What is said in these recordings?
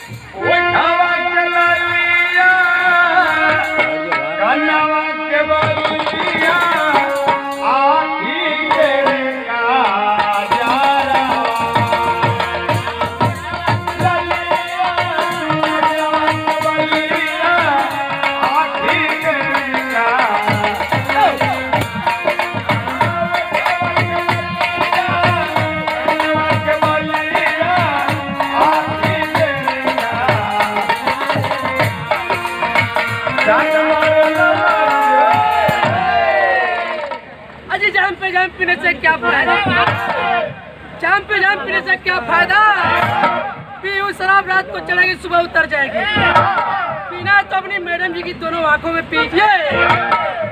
उठावा के लालिया कन्नावा के बलिया आखी तेरे का जारा लालिया कन्नावा के बलिया आखी तेरे का अजी जाम पे जाम पीने से क्या फायदा? जाम पे जाम पीने से क्या फायदा? पीऊ शराब रात को चढ़ेगी सुबह उतर जाएगी। पीना तो अपनी मैडम जी की दोनों आंखों में पीजिए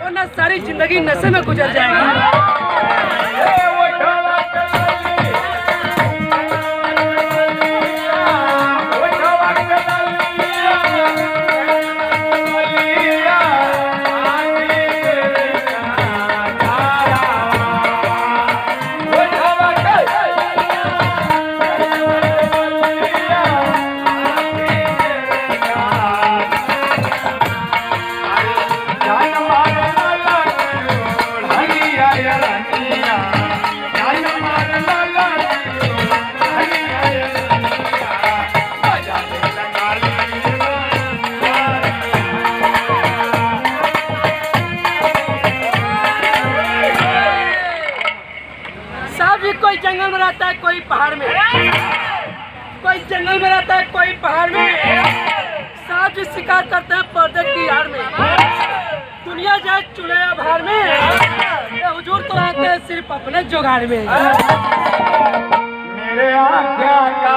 वरना सारी जिंदगी नशे में गुजर जाएगी। कोई जंगल में रहता है, कोई पहाड़ में, कोई जंगल में रहता है, कोई पहाड़ में। सांप भी शिकार करते हैं पर्दे की आड़ में। दुनिया जाए चूल्हे या भार में, ये हुजूर तो रहते हैं सिर्फ अपने जुगाड़ में। मेरे आँखों का